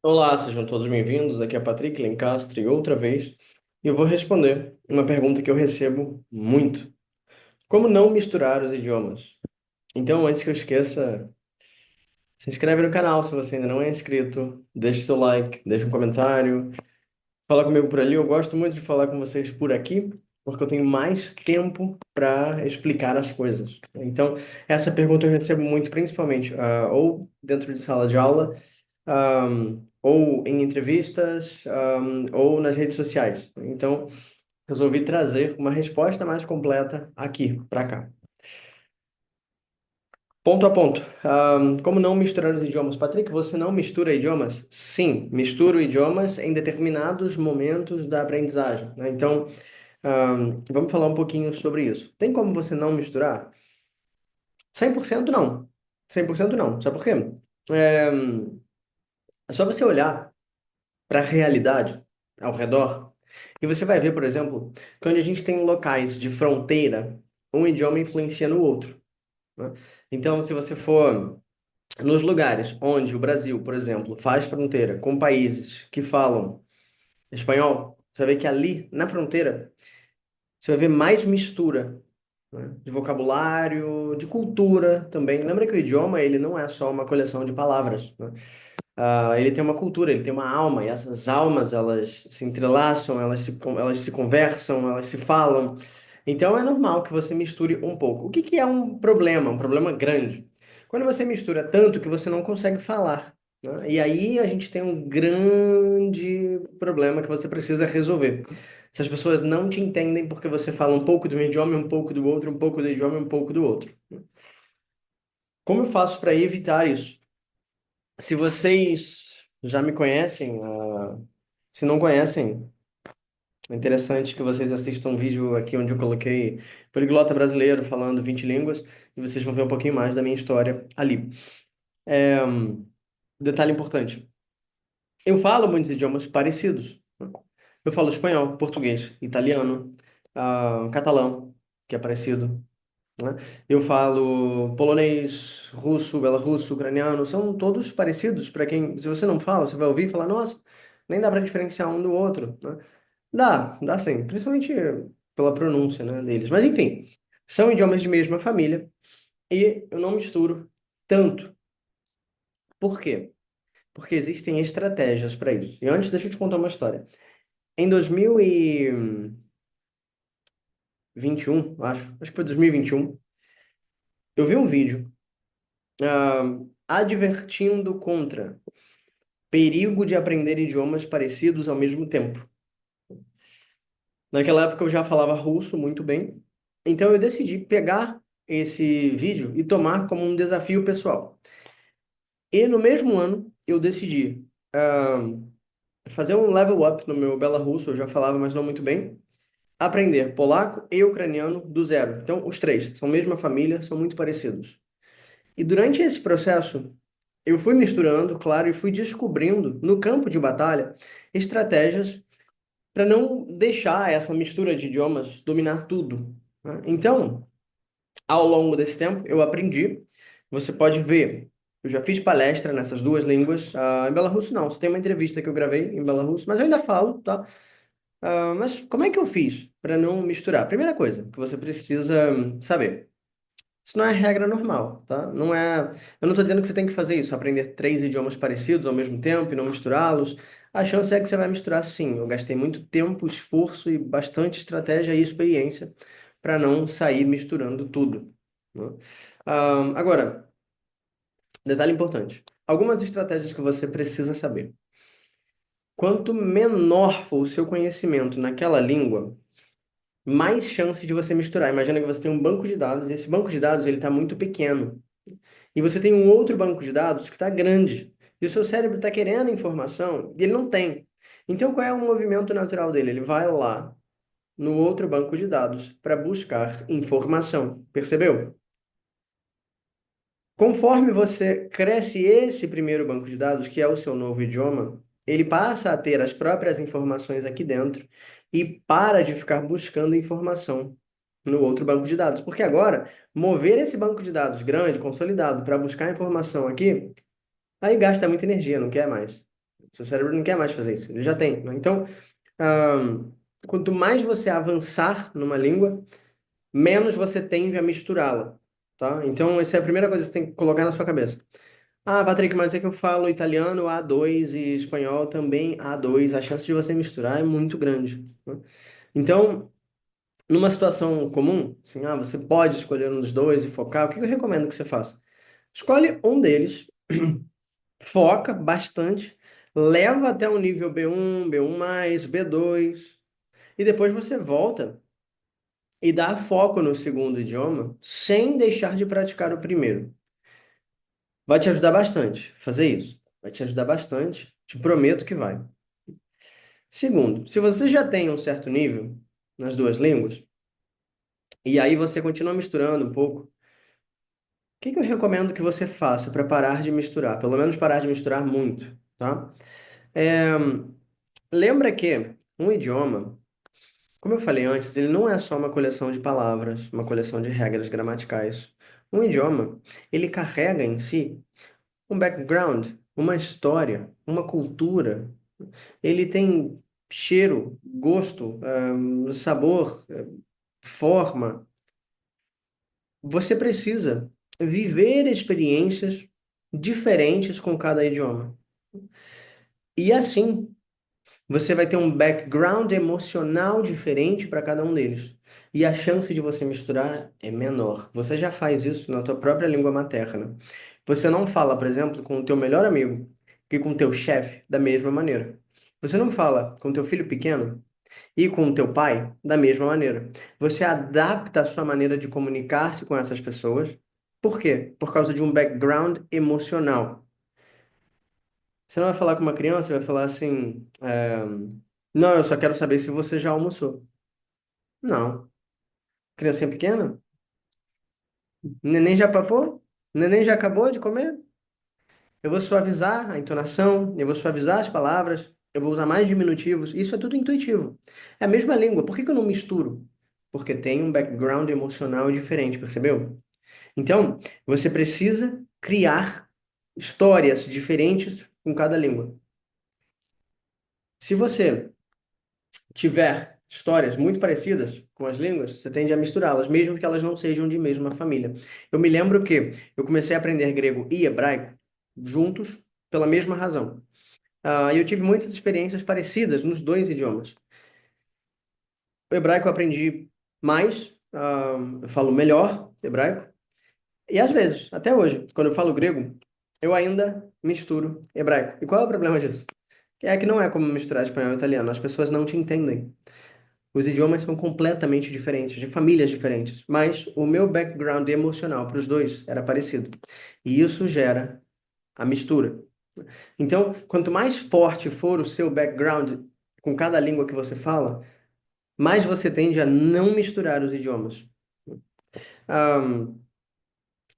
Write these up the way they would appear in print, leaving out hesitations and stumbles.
Olá, sejam todos bem-vindos. Aqui é Patrick Lencastre outra vez. E eu vou responder uma pergunta que eu recebo muito. Como não misturar os idiomas? Então, antes que eu esqueça, se inscreve no canal se você ainda não é inscrito, deixe seu like, deixe um comentário, fala comigo por ali. Eu gosto muito de falar com vocês por aqui, porque eu tenho mais tempo para explicar as coisas. Então, essa pergunta eu recebo muito, principalmente, ou dentro de sala de aula, ou em entrevistas, ou nas redes sociais. Então, resolvi trazer uma resposta mais completa aqui para cá. Ponto a ponto. Como não misturar os idiomas? Patrick, você não mistura idiomas? Sim, misturo idiomas em determinados momentos da aprendizagem, né? Então, vamos falar um pouquinho sobre isso. Tem como você não misturar? 100% não. 100% não. Sabe por quê? É, é só você olhar para a realidade ao redor. E você vai ver, por exemplo, que onde a gente tem locais de fronteira, um idioma influencia no outro, né? Então, se você for nos lugares onde o Brasil, por exemplo, faz fronteira com países que falam espanhol, você vai ver que ali, na fronteira, você vai ver mais mistura, né, de vocabulário, de cultura também. Lembra que o idioma, ele não é só uma coleção de palavras, né? Ele tem uma cultura, ele tem uma alma, e essas almas, elas se entrelaçam, elas se conversam, elas se falam. Então é normal que você misture um pouco. O que que é um problema grande? Quando você mistura tanto que você não consegue falar, né? E aí a gente tem um grande problema que você precisa resolver. Se as pessoas não te entendem porque você fala um pouco do idioma, um pouco do outro, um pouco do idioma, um pouco do outro. Como eu faço para evitar isso? Se vocês já me conhecem, se não conhecem, é interessante que vocês assistam um vídeo aqui onde eu coloquei poliglota brasileiro falando 20 línguas e vocês vão ver um pouquinho mais da minha história ali. Detalhe importante: eu falo muitos idiomas parecidos, né? Eu falo espanhol, português, italiano, catalão, que é parecido, né? Eu falo polonês, russo, belorrusso, ucraniano, são todos parecidos para quem, se você não fala, você vai ouvir e falar, nossa, nem dá para diferenciar um do outro, né? Dá sim, principalmente pela pronúncia, né, deles. Mas enfim, são idiomas de mesma família e eu não misturo tanto. Por quê? Porque existem estratégias para isso. E antes, deixa eu te contar uma história. Em 2021, acho que foi 2021, eu vi um vídeo advertindo contra perigo de aprender idiomas parecidos ao mesmo tempo. Naquela época eu já falava russo muito bem, então eu decidi pegar esse vídeo e tomar como um desafio pessoal. E no mesmo ano eu decidi fazer um level up no meu Belarusso, eu já falava, mas não muito bem, aprender polaco e ucraniano do zero. Então, os três são a mesma família, são muito parecidos. E durante esse processo, eu fui misturando, claro, e fui descobrindo no campo de batalha estratégias para não deixar essa mistura de idiomas dominar tudo, né? Então, ao longo desse tempo, eu aprendi. Você pode ver, eu já fiz palestra nessas duas línguas. Em Belarus, não. Só tem uma entrevista que eu gravei em Belarus, mas eu ainda falo, tá? Mas como é que eu fiz para não misturar? Primeira coisa que você precisa saber. Isso não é regra normal, tá? Não é. Eu não estou dizendo que você tem que fazer isso, aprender três idiomas parecidos ao mesmo tempo e não misturá-los. A chance é que você vai misturar sim. Eu gastei muito tempo, esforço e bastante estratégia e experiência para não sair misturando tudo, né? Agora, detalhe importante: algumas estratégias que você precisa saber. Quanto menor for o seu conhecimento naquela língua, mais chances de você misturar. Imagina que você tem um banco de dados e esse banco de dados ele está muito pequeno. E você tem um outro banco de dados que está grande. E o seu cérebro está querendo informação e ele não tem. Então, qual é o movimento natural dele? Ele vai lá no outro banco de dados para buscar informação. Percebeu? Conforme você cresce esse primeiro banco de dados, que é o seu novo idioma, ele passa a ter as próprias informações aqui dentro e para de ficar buscando informação no outro banco de dados. Porque agora, mover esse banco de dados grande, consolidado, para buscar informação aqui, aí gasta muita energia, não quer mais. Seu cérebro não quer mais fazer isso, ele já tem, né? Então, ahn, quanto mais você avançar numa língua, menos você tende a misturá-la, tá? Então, essa é a primeira coisa que você tem que colocar na sua cabeça. Ah, Patrick, mas é que eu falo italiano A2 e espanhol também A2. A chance de você misturar é muito grande, né? Então, numa situação comum, assim, você pode escolher um dos dois e focar. O que eu recomendo que você faça? Escolhe um deles, foca bastante, leva até o nível B1, B1+, B2, e depois você volta e dá foco no segundo idioma sem deixar de praticar o primeiro. Vai te ajudar bastante fazer isso. Vai te ajudar bastante. Te prometo que vai. Segundo, se você já tem um certo nível nas duas línguas, e aí você continua misturando um pouco, o que que eu recomendo que você faça para parar de misturar? Pelo menos parar de misturar muito, tá? É, lembra que um idioma, como eu falei antes, ele não é só uma coleção de palavras, uma coleção de regras gramaticais. Um idioma, ele carrega em si um background, uma história, uma cultura. Ele tem cheiro, gosto, sabor, forma. Você precisa viver experiências diferentes com cada idioma. E assim, você vai ter um background emocional diferente para cada um deles. E a chance de você misturar é menor. Você já faz isso na tua própria língua materna. Você não fala, por exemplo, com o teu melhor amigo que com o teu chefe da mesma maneira. Você não fala com o teu filho pequeno e com o teu pai da mesma maneira. Você adapta a sua maneira de comunicar-se com essas pessoas. Por quê? Por causa de um background emocional. Você não vai falar com uma criança, vai falar assim, não, eu só quero saber se você já almoçou. Não. Criancinha pequena? Neném já papou? Neném já acabou de comer? Eu vou suavizar a entonação, eu vou suavizar as palavras, eu vou usar mais diminutivos. Isso é tudo intuitivo. É a mesma língua. Por que que eu não misturo? Porque tem um background emocional diferente, percebeu? Então, você precisa criar histórias diferentes com cada língua. Se você tiver histórias muito parecidas com as línguas, você tende a misturá-las, mesmo que elas não sejam de mesma família. Eu me lembro que eu comecei a aprender grego e hebraico juntos pela mesma razão. E eu tive muitas experiências parecidas nos dois idiomas. O hebraico eu aprendi mais, eu falo melhor hebraico, e às vezes, até hoje, quando eu falo grego, eu ainda misturo hebraico. E qual é o problema disso? É que não é como misturar espanhol e italiano, as pessoas não te entendem. Os idiomas são completamente diferentes, de famílias diferentes, mas o meu background emocional para os dois era parecido. E isso gera a mistura. Então, quanto mais forte for o seu background com cada língua que você fala, mais você tende a não misturar os idiomas.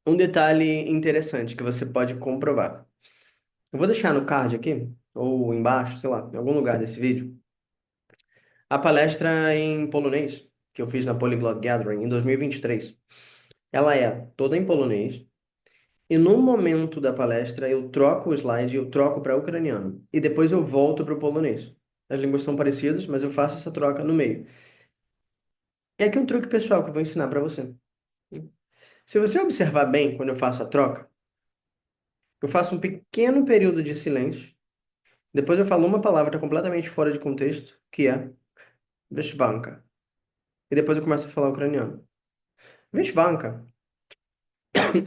Um detalhe interessante que você pode comprovar. Eu vou deixar no card aqui, ou embaixo, sei lá, em algum lugar desse vídeo, a palestra em polonês que eu fiz na Polyglot Gathering em 2023. Ela é toda em polonês. E no momento da palestra eu troco o slide, eu troco para ucraniano. E depois eu volto para o polonês. As línguas são parecidas, mas eu faço essa troca no meio. É aqui um truque pessoal que eu vou ensinar para você. Se você observar bem quando eu faço a troca, eu faço um pequeno período de silêncio. Depois eu falo uma palavra completamente fora de contexto, que é veshvanka. E depois eu começo a falar ucraniano. Veshvanka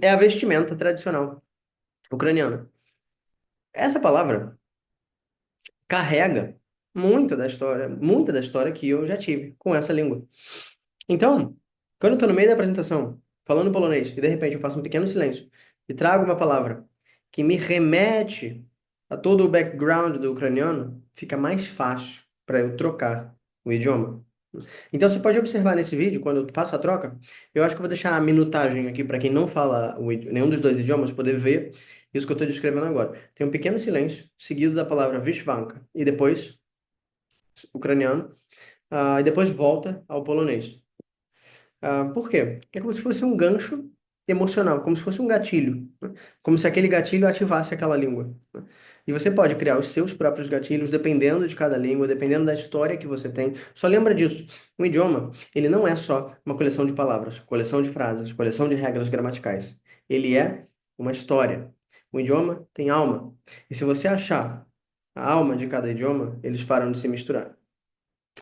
é a vestimenta tradicional ucraniana. Essa palavra carrega muita da história que eu já tive com essa língua. Então, quando eu estou no meio da apresentação, falando polonês, e de repente eu faço um pequeno silêncio e trago uma palavra que me remete a todo o background do ucraniano, fica mais fácil para eu trocar o idioma. Então, você pode observar nesse vídeo, quando eu faço a troca, eu acho que eu vou deixar a minutagem aqui para quem não fala nenhum dos dois idiomas poder ver isso que eu estou descrevendo agora. Tem um pequeno silêncio, seguido da palavra Vishvanka, e depois ucraniano, e depois volta ao polonês. Por quê? É como se fosse um gancho emocional, como se fosse um gatilho, né? Como se aquele gatilho ativasse aquela língua, né? E você pode criar os seus próprios gatilhos dependendo de cada língua, dependendo da história que você tem. Só lembra disso. Um idioma, ele não é só uma coleção de palavras, coleção de frases, coleção de regras gramaticais. Ele é uma história. O idioma tem alma. E se você achar a alma de cada idioma, eles param de se misturar.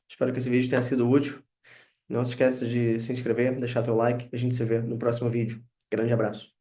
Espero que esse vídeo tenha sido útil. Não se esqueça de se inscrever, deixar teu like. A gente se vê no próximo vídeo. Grande abraço.